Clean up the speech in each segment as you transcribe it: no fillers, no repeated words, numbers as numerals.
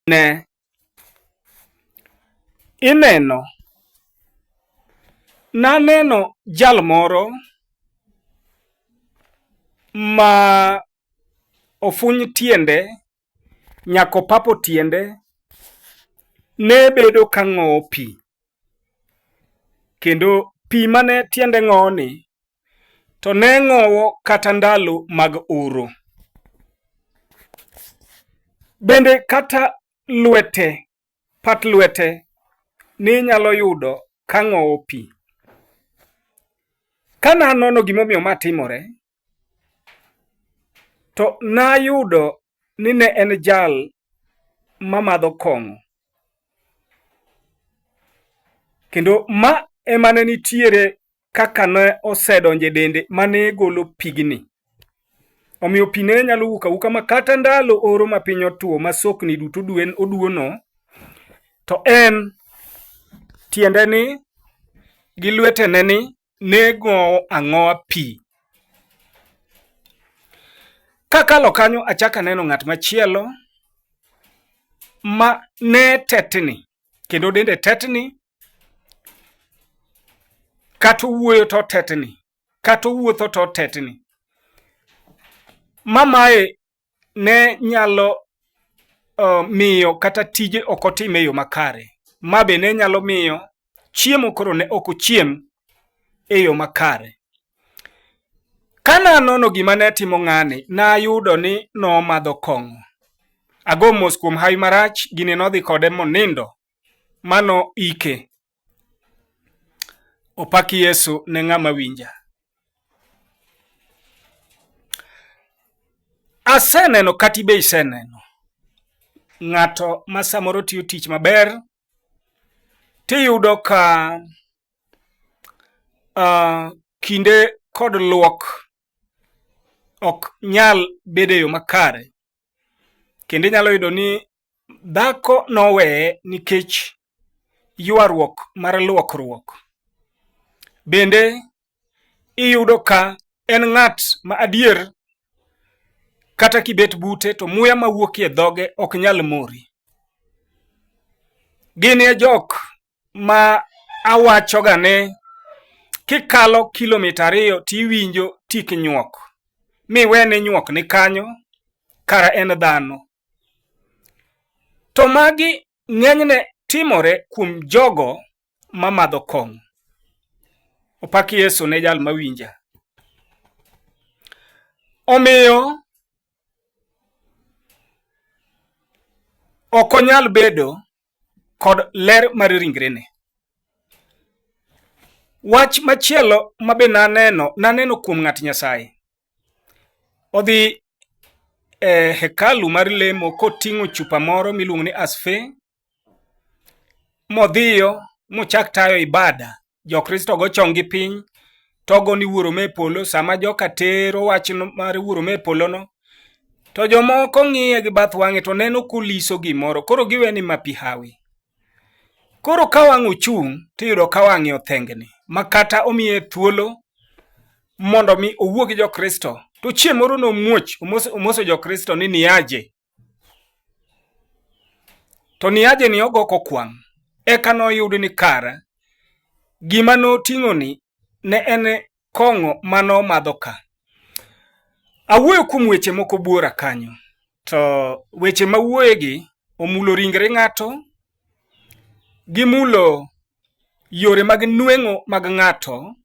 Ne ineno naneno jal moro ma ofuny tiende nyako papo tiende ne bedo ka ng'owo pi, kendo pi mane tiende ng'owoni to ne ng'owo kata ndalo mag oro. Bende kata lwete, pat lwete ni nyalo yudo ka ng'owo pi. Kana nono gimomiyo ma timore, to nayudo ni ne en jal mamadho kong'o. Kendo ma emane nitiere kaka ne osedonje dende mane golo pigni. Omiyo pi ne nyalo wuok awuka ma kata ndalo oro ma piny otuo ma sokni duto oduono, to en tiende ni gi lwetene ni ne ng'owo ang'owa pi. Kakalo kanyo achaka neno ng'at machielo ma ne tetni, kendo dende tetni, kata owuoyo to tetni, kata owuotho to tetni. Mamae ne nyalo miyo kata tije ok otim e yo makare. Ma be ne nyalo miyo chiemo koro ne ok ochiem e yo makare. Kana nono gima ne timo ng'ani, nayudo ni nomadho kong'o. Ago mos kuom hawi marach, gini nodhi kode monindo mano ike. Opak Yesu ne ng'ama winja. Aseneno kati be iseneno ng'ato ma samoro tiyo tich maber, tiyudo ka kinde kod luok ok nyal bedo e yo makare. Kendo inyalo yudo ni dhako noweye nikech ywaruok mar luokruok. Bende iyudo ka en ng'at ma adier kata kibet bute to muya mawuok e dhoge ok nyal mori. Gini e jok ma awachoga ne kikalo kilomita 2 tiwinjo tik nyuok, miwene nyuok ni kanyo, kara en dhano. To magi ng'enyne timore kuom jogo mamadho kong'o. Opak Yesu ne jal mawinja. Omiyo ok onyal bedo kod ler mar ringrene. Wach machielo mabe naneno kuom ng'at Nyasaye. Odhi hekalu mar lemo koting'o chupa moro miluongo ni asfe, modhiyo mochak tayo ibada. Jo-Kristo go chong gi piny, togo ni wuoro me polo. Sama joka tero wach mar wuoro me polono, to jomoko ng'iye gi bath wang'e to neno kuliso gimoro, koro giwe ni ma pi hawi. Koro ka wang'e ochung' tiyudo ka wang'e othengni, makata omiye thuolo mondo mi owuo gi jo-Kristo. To chieng' moro nomuoch omoso jo-Kristo ni niaje. To niaje ni ogo kokwang'. Eka noyud ni kara gima noting'o ni ne en kong'o mano madho ka. Awuoyo kuom weche moko buora kanyo. To weche mawuoyegi omulo ringre ng'ato, gimulo yore mag nweng'o mag ng'ato,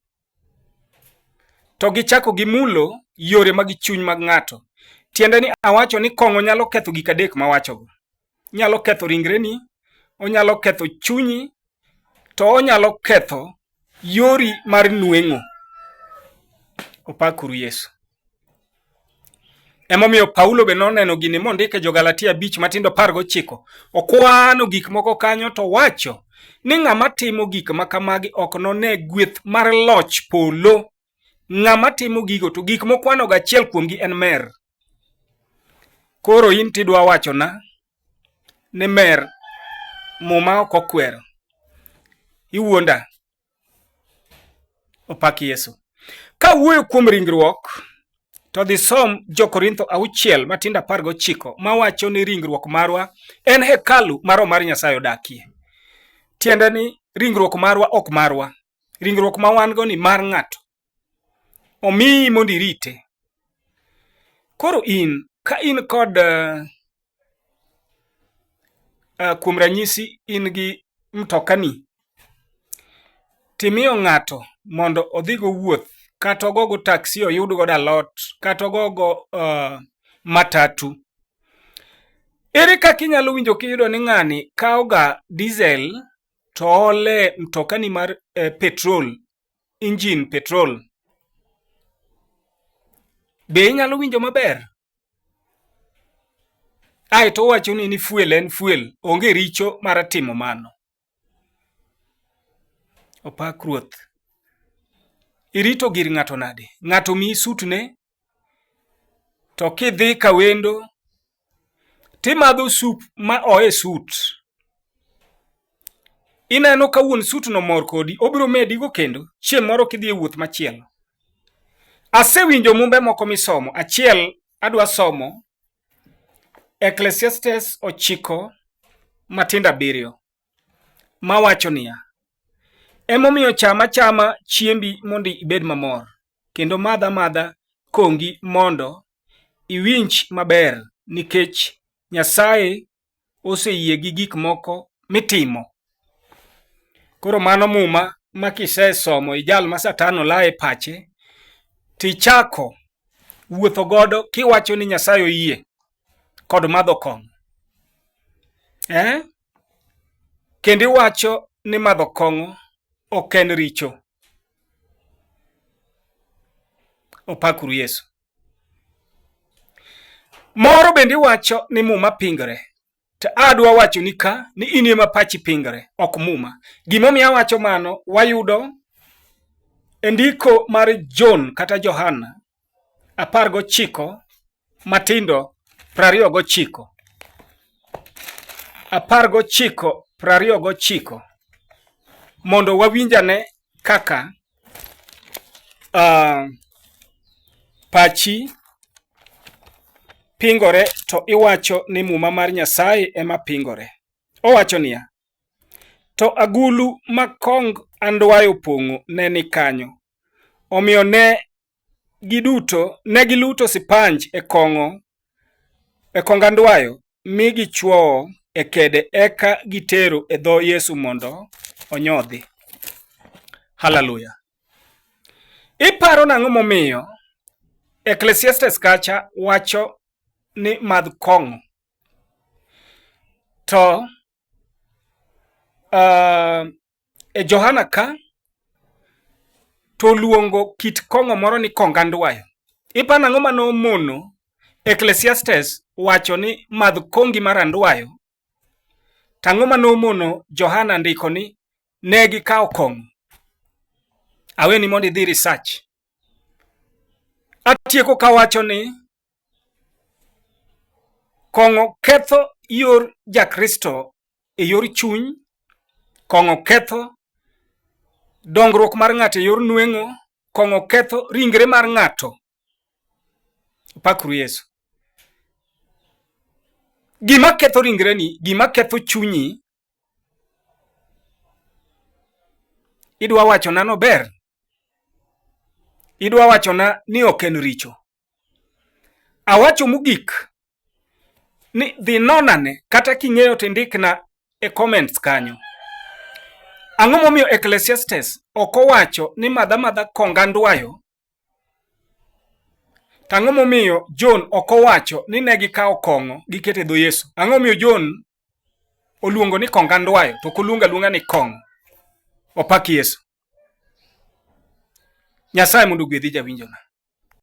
to gichako gimulo yore mag chuny mag ng'ato. Tiende ni awacho ni kong'o nyalo ketho gik adek mawachogo. Nyalo ketho ringreni, onyalo ketho chunyi, to onyalo ketho yori mar nweng'o. Opakuru Yesu. Emomiyo Paulo be noneno gini mondike Jo-Galatia 5:19. Okwano gik moko kanyo to wacho ni ng'ama timo gik makamagi ok none gweth mar loch polo. Ng'ama timo gigo to gik mokwano ga achiel kuomgi en mer. Koro in tidwa wachona ni mer muma ok okwero. Iwuonda. Opak Yesu. Ka wuoyo kuom ringruok, to dhi som Jo-Korintho 6 matindo 19 mawacho ni ringruok marwa en hekalu maro mar Nyasaye odakie. Tiende ni ringruok marwa ok marwa. Ringruok ma wan go ni mar ng'ato. Omiyi mondo irite. Koro in ka in kod kuom ranyisi in gi mtokani, timiyo ng'ato mondo odhigo wuoth, kata ogogo taksi oyud godo alot, kata ogogo matatu. Ere kaka inyalo winjo kiyudo ni ng'ani kawoga diesel to ole mtokani mar petrol, engine petrol? Be inyalo winjo maber? To wacho ni fuel en fuel, onge richo mar timo mano. Opak Ruoth. Irito gir ng'ato nade? Ng'ato miyi sutne, to kidhi kawendo timadho sup ma oe sut. Ineno ka wuon sut no mor kodi, obiro medigo kendo chieng' moro kidhi e wuoth machielo. Asewinjo mumbe moko misomo. Achiel adwa somo Ecclesiastes 9 matindo 7 mawacho niya: emomiyo chama chama chiembi mondo ibed mamor, kendo madha madha kongi mondo iwinj maber, nikech Nyasaye oseyie gi gik moko mitimo. Koro mano muma makisesomo ijal ma Satan olaye pache, tichako wuotho godo kiwacho ni Nyasaye oyie kod madho kong'o. Kendo iwacho ni madho kong'o ok en richo. Opakuru Yesu. Moro bende iwacho ni muma pingore. To adwa wacho ni ka ni in ema pachi pingore, ok muma. Gimomiyo awacho mano, wayudo e ndiko mar John kata Johana 19 matindo 29. 19:29 mondo wawinjane kaka pachi pingore to iwacho ni muma mar Nyasaye ema pingore. Owacho niya: to agulu makong andwayo pong'o ne ni kanyo, omiyo ne giluto sipanj e kong andwayo mi gichwowo e kede, eka gitero e dho Yesu mondo onyodhi. Hallelujah. Iparo nang'o momiyo Ecclesiastes kacha wacho ni madh kong'o? To e Johana ka to luongo kit kong'o moro ni kong andwayo. Iparo nang'o manomono Ecclesiastes wacho ni madh kongi mar andwayo? Tang'o manomono Johana ndiko ni ne gikawo kong'o? Aweni mondo idhi research. Atieko kawacho ni kong'o ketho yor jakristo e yor chuny, kong'o ketho dongruok mar ng'ato e yor nweng'o, kong'o ketho ringre mar ng'ato. Opakru Yesu. Gima ketho ringreni, gima ketho chunyi, idwa wachona no ber? Idwa wachona ni ok en richo? Awacho mogik ni dhi nonane, kata king'eyo tindikna e comments kanyo. Ang'o momiyo Ecclesiastes ok owacho ni madha madha kong andwayo? Tang'o momiyo John ok owacho ni ne gikawo kong'o giketo e dho Yesu? Ang'o momiyo John oluongo ni kong andwayo to ok oluongo aluonga ni kong'o? Opak Yesu. Nyasaye mondo ogwedhi jawinjona.